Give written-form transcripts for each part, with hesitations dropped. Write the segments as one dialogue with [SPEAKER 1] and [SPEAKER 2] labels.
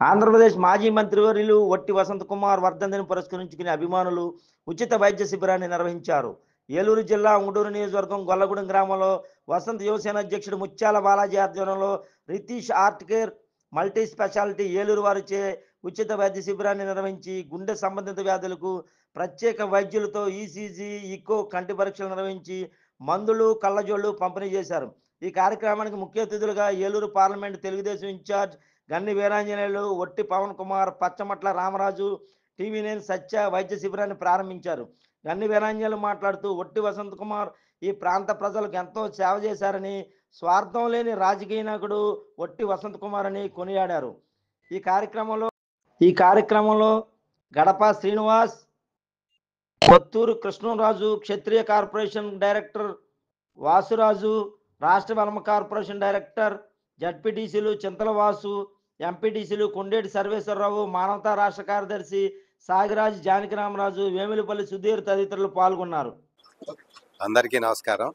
[SPEAKER 1] ఆంధ్రప్రదేశ్ మాజీ మంత్రివర్యులు వట్టి వసంతకుమార్ వర్ధంతిని పురస్కరించుకుని అభిమానులు ఉచిత వైద్య శిబిరాన్ని నిర్వహించారు. ఏలూరు జిల్లా ఉంగుటూరు నియోజకవర్గం గొల్లగూడెం గ్రామంలో వసంత యువసేన అధ్యక్షుడు ముత్యాల బాలాజీ ఆధ్వర్యంలో Ritish art care multi speciality Eluru వారిచే ఉచిత వైద్య శిబిరాన్ని నిర్వహించి గుండె సంబంధిత వ్యాధులకు ప్రత్యేక వైద్యులతో ఈసీజీ, ఇకో, కంటి పరీక్షలు నిర్వహించి మందులు, కళ్ళజోళ్లు పంపిణీ చేశారు. ఈ కార్యక్రమానికి ముఖ్య అతిథులుగా ఏలూరు పార్లమెంటు తెలుగుదేశం ఇన్ఛార్జ్ గన్ని వీరాంజనేయులు, వట్టి పవన్ కుమార్, పచ్చమట్ల రామరాజు, టీవీ9 సత్య వైద్య శిబిరాన్ని ప్రారంభించారు. గన్ని వీరాంజనేయులు మాట్లాడుతూ వట్టి వసంత్ కుమార్ ఈ ప్రాంత ప్రజలకు ఎంతో సేవ చేశారని, స్వార్థం లేని రాజకీయ నాయకుడు వట్టి వసంత్ కుమార్ అని కొనియాడారు. ఈ కార్యక్రమంలో గడప శ్రీనివాస్, కొత్తూరు కృష్ణరాజు, క్షత్రియ కార్పొరేషన్ డైరెక్టర్ వాసురాజు, రాష్ట్ర వెల్మ కార్పొరేషన్ డైరెక్టర్, జడ్పీటీసీలు చింతల వాసు, ఎంపీటీసీలు కొండేటి సర్వేశ్వరరావు, మానవతా రాష్ట్ర కార్యదర్శి సాగిరాజు, జానకిరామరాజు, వేములపల్లి సుధీర్ తదితరులు పాల్గొన్నారు.
[SPEAKER 2] అందరికీ నమస్కారం.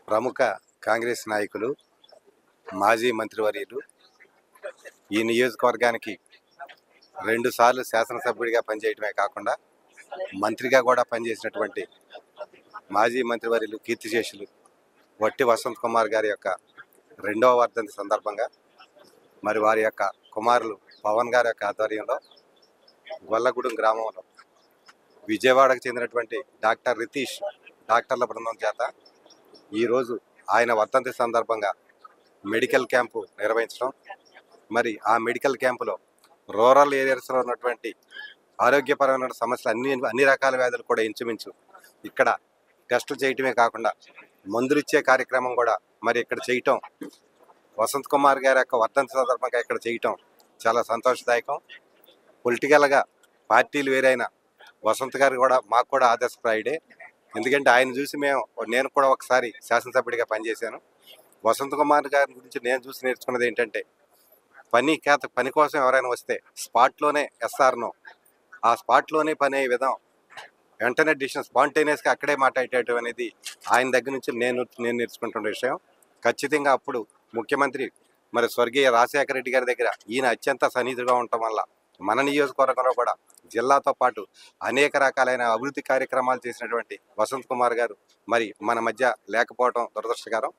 [SPEAKER 2] ప్రముఖ కాంగ్రెస్ నాయకులు, మాజీ మంత్రివర్యులు, ఈ నియోజకవర్గానికి 2 సార్లు శాసనసభ్యుడిగా పనిచేయడమే కాకుండా మంత్రిగా కూడా పనిచేసినటువంటి మాజీ మంత్రివర్యులు, కీర్తిశేషులు వట్టి వసంత్ కుమార్ గారి యొక్క 2వ వర్ధంతి సందర్భంగా మరి వారి యొక్క కుమారులు పవన్ గారి యొక్క ఆధ్వర్యంలో గొల్లగూడెం గ్రామంలో విజయవాడకు చెందినటువంటి డాక్టర్ రితీష్ డాక్టర్ల బృందం చేత ఈరోజు ఆయన వర్ధంతి సందర్భంగా మెడికల్ క్యాంపు నిర్వహించడం, మరి ఆ మెడికల్ క్యాంపులో రూరల్ ఏరియాస్లో ఉన్నటువంటి ఆరోగ్యపరమైన సమస్యలు అన్ని రకాల వ్యాధులు కూడా ఇంచుమించు ఇక్కడ టెస్టులు చేయటమే కాకుండా మందులు ఇచ్చే కార్యక్రమం కూడా మరి ఇక్కడ చేయటం, వసంత్ కుమార్ గారి యొక్క వర్ధంతి సందర్భంగా ఇక్కడ చేయటం చాలా సంతోషదాయకం. పొలిటికల్గా పార్టీలు వేరైనా వసంత్ గారు కూడా మాకు కూడా ఆదర్శప్రాయుడే. ఎందుకంటే ఆయన చూసి నేను కూడా ఒకసారి శాసనసభ్యుడిగా పనిచేశాను. వసంత్ కుమార్ గారి గురించి నేను చూసి నేర్చుకున్నది ఏంటంటే పని కోసం ఎవరైనా వస్తే స్పాట్లోనే ఎస్ఆర్నో, ఆ స్పాట్లోనే పని అయ్యే విధం, వెంటనే డిసిషన్ స్పాంటేనియస్గా అక్కడే మాట్లాడేయటం అనేది ఆయన దగ్గర నుంచి నేను నేర్చుకుంటున్న విషయం. ఖచ్చితంగా అప్పుడు ముఖ్యమంత్రి మరి స్వర్గీయ రాజశేఖర రెడ్డి గారి దగ్గర ఈయన అత్యంత సన్నిహితుగా ఉండటం వల్ల మన నియోజకవర్గంలో కూడా జిల్లాతో పాటు అనేక రకాలైన అభివృద్ధి కార్యక్రమాలు చేసినటువంటి వసంత్ కుమార్ గారు మరి మన మధ్య లేకపోవడం దురదృష్టకరం.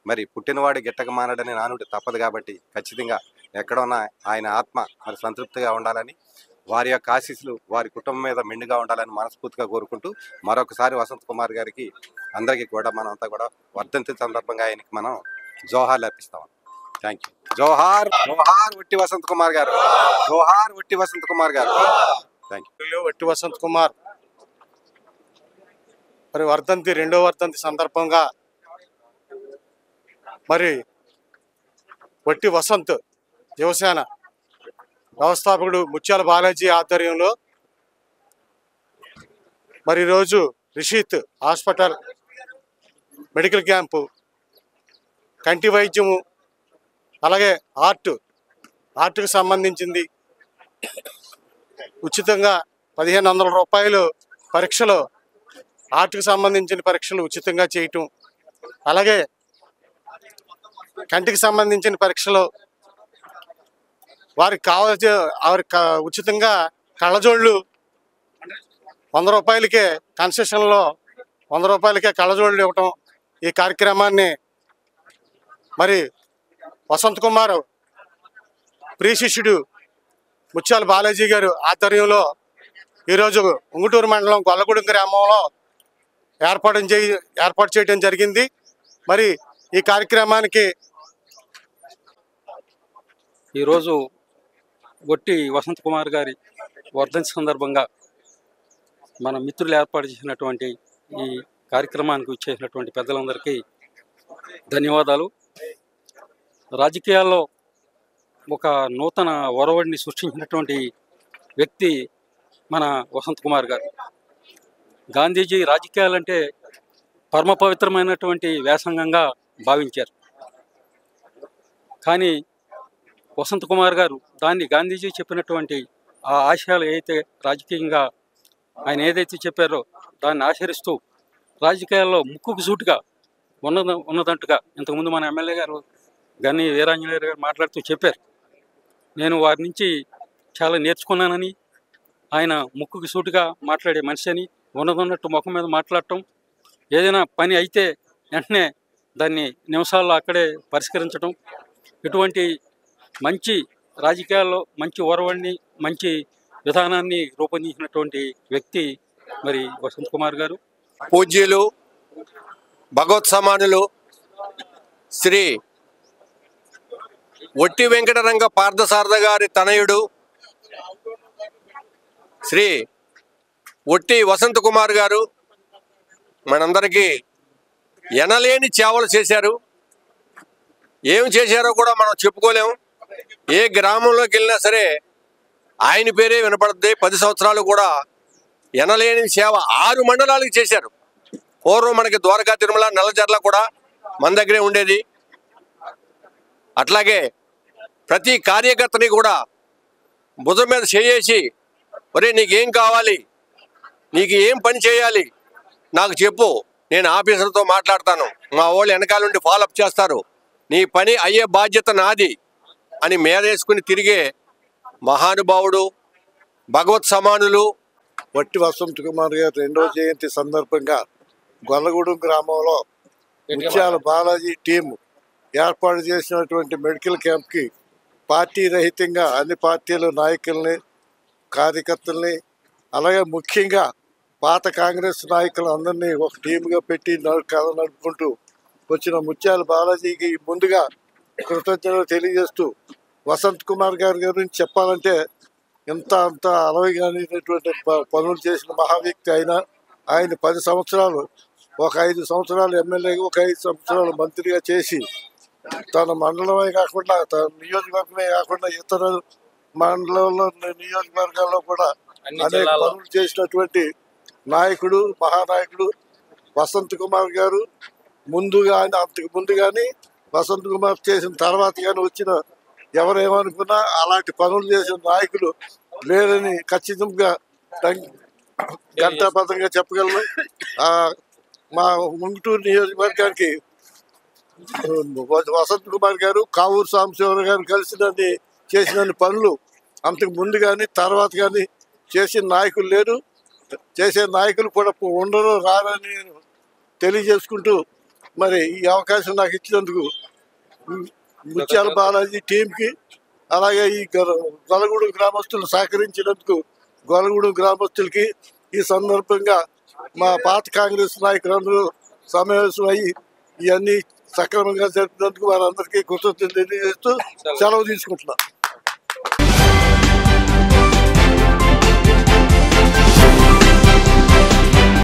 [SPEAKER 2] మరి పుట్టినవాడు గిట్టక మానడని నానుడి తప్పదు కాబట్టి ఖచ్చితంగా ఎక్కడున్నా ఆయన ఆత్మ మరి సంతృప్తిగా ఉండాలని, వారి యొక్క ఆశీస్సులు వారి కుటుంబం మీద మెండుగా ఉండాలని మనస్ఫూర్తిగా కోరుకుంటూ మరొకసారి వసంత్ కుమార్ గారికి అందరికీ కూడా మనంతా కూడా వర్ధంతి సందర్భంగా ఆయనకి మనం జోహార్లు అర్పిస్తాం. Thank you. జోహార్ జోహార్ వట్టి వసంత్ కుమార్ గారు, జోహార్ వట్టి వసంత్ కుమార్ గారు. Thank you.
[SPEAKER 3] వట్టి వసంత్ కుమార్ మరి వర్ధంతి 2వ వర్ధంతి సందర్భంగా మరి వట్టి వసంత్ యువసేన వ్యవస్థాపకుడు ముత్యాల బాలాజీ ఆధ్వర్యంలో మరి ఈరోజు రిషిత్ హాస్పిటల్ మెడికల్ క్యాంపు, కంటి వైద్యము, అలాగే ఆర్ట్కి సంబంధించింది ఉచితంగా 1500 రూపాయలు పరీక్షలు, ఆర్ట్కి సంబంధించిన పరీక్షలు ఉచితంగా చేయటం, అలాగే కంటికి సంబంధించిన పరీక్షలు వారికి ఉచితంగా కళ్ళజోళ్ళు 100 రూపాయలకే కన్సెషన్లో 100 రూపాయలకే కళ్ళజోళ్ళు ఇవ్వటం. ఈ కార్యక్రమాన్ని మరి వసంత్ కుమార్ ప్రియ శిష్యుడు ముత్యాల బాలాజీ గారు ఆధ్వర్యంలో ఈరోజు ఉంగుటూరు మండలం గొల్లగూడెం గ్రామంలో ఏర్పాటు చేయడం జరిగింది. మరి ఈ కార్యక్రమానికి
[SPEAKER 4] ఈరోజు వట్టి వసంత్ కుమార్ గారి వర్ధంతి సందర్భంగా మన మిత్రులు ఏర్పాటు చేసినటువంటి ఈ కార్యక్రమానికి వచ్చేసినటువంటి పెద్దలందరికీ ధన్యవాదాలు. రాజకీయాల్లో ఒక నూతన ఒరవడిని సృష్టించినటువంటి వ్యక్తి మన వసంత్ కుమార్ గారు. గాంధీజీ రాజకీయాలంటే పరమ పవిత్రమైనటువంటి వ్యాసంగంగా భావించారు. కానీ వసంత్ కుమార్ గారు దాన్ని గాంధీజీ చెప్పినటువంటి ఆ ఆశయాలు ఏదైతే రాజకీయంగా ఆయన ఏదైతే చెప్పారో దాన్ని ఆచరిస్తూ రాజకీయాల్లో ముక్కుకు సూటుగా ఉన్నదంటుగా ఇంతకుముందు మన ఎమ్మెల్యే గారు గన్ని వీరాంజనేయులు గారు మాట్లాడుతూ చెప్పారు. నేను వారి నుంచి చాలా నేర్చుకున్నానని, ఆయన ముక్కుకి సూటిగా మాట్లాడే మనిషి అని, ఉన్నదన్నట్టు ముఖం మీద మాట్లాడటం, ఏదైనా పని అయితే వెంటనే దాన్ని నిమిషాల్లో అక్కడే పరిష్కరించడం, ఇటువంటి మంచి రాజకీయాల్లో మంచి ఒరవడిని, మంచి విధానాన్ని రూపొందించినటువంటి వ్యక్తి మరి వసంత్ కుమార్ గారు.
[SPEAKER 5] పూజ్యులు భగవత్ సమానులు శ్రీ ఒట్టి వెంకటరంగ పార్థసారథ గారి తనయుడు శ్రీ ఒట్టి వసంత్ కుమార్ గారు మనందరికీ ఎనలేని సేవలు చేశారు. ఏం చేశారో కూడా మనం చెప్పుకోలేము. ఏ గ్రామంలోకి వెళ్ళినా సరే ఆయన పేరే వినపడుతుంది. 10 సంవత్సరాలు కూడా ఎనలేని సేవ 6 మండలాలకు చేశారు. పూర్వం మనకి ద్వారకా, తిరుమల, నల్లజర్ల కూడా మన దగ్గరే ఉండేది. అట్లాగే ప్రతి కార్యకర్తని కూడా భుజం మీద చేసి, ఒరే నీకేం కావాలి, నీకు ఏం పని చేయాలి నాకు చెప్పు, నేను ఆఫీసర్తో మాట్లాడతాను, మా వాళ్ళు వెనకాల నుండి ఫాలోఅప్ చేస్తారు, నీ పని అయ్యే బాధ్యత నాది అని మేరేసుకుని తిరిగే మహానుభావుడు, భగవత్ సమానులు.
[SPEAKER 3] వట్టి వసంత్ కుమార్ గారి 2వ జయంతి సందర్భంగా గొల్లగూడెం గ్రామంలో ముత్యాల బాలాజీ టీం ఏర్పాటు చేసినటువంటి మెడికల్ క్యాంప్కి పార్టీ రహితంగా అన్ని పార్టీల నాయకుల్ని, కార్యకర్తల్ని, అలాగే ముఖ్యంగా పాత కాంగ్రెస్ నాయకులందరినీ ఒక టీముగా పెట్టి కథ నడుపుకుంటూ వచ్చిన ముత్యాల బాలాజీకి ముందుగా కృతజ్ఞతలు తెలియజేస్తూ, వసంత్ కుమార్ గారి గురించి చెప్పాలంటే అంత అలవిగానేటువంటి పనులు చేసిన మహా వ్యక్తి అయినా, ఆయన 10 సంవత్సరాలు, ఒక 5 సంవత్సరాలు ఎమ్మెల్యేగా, ఒక 5 సంవత్సరాలు మంత్రిగా చేసి తన మండలమే కాకుండా, తన నియోజకవర్గమే కాకుండా ఇతర మండలంలో, నియోజకవర్గాల్లో కూడా అనేక పనులు చేసినటువంటి నాయకుడు, మహానాయకుడు వసంత్ కుమార్ గారు. ముందు కానీ, అంతకు ముందు కానీ, వసంత్ కుమార్ చేసిన తర్వాత కానీ వచ్చిన ఎవరేమనుకున్నా అలాంటి పనులు చేసిన నాయకులు లేరని ఖచ్చితంగా ఘంటాపథంగా చెప్పగలను. మా ఉంగుటూరు నియోజకవర్గానికి వసంత్ కుమార్ గారు, కావూరు సాంబశివరావు గారు కలిసి చేసిన పనులు అంతకు ముందు కానీ తర్వాత కానీ చేసిన నాయకులు లేరు. చేసే నాయకులు కూడా ఉండరు, రారని తెలియజేసుకుంటూ, మరి ఈ అవకాశం నాకు ఇచ్చినందుకు ముత్యాల బాలాజీ టీంకి, అలాగే ఈ గొల్లగూడెం గ్రామస్తులు సహకరించినందుకు గొల్లగూడెం గ్రామస్తులకి, ఈ సందర్భంగా మా పాత కాంగ్రెస్ నాయకులందరూ సమావేశం అయ్యి ఇవన్నీ సక్రమంగా జరిపినందుకు వారందరికీ కృతజ్ఞతలు తెలియజేస్తూ సెలవు తీసుకుంటున్నాను.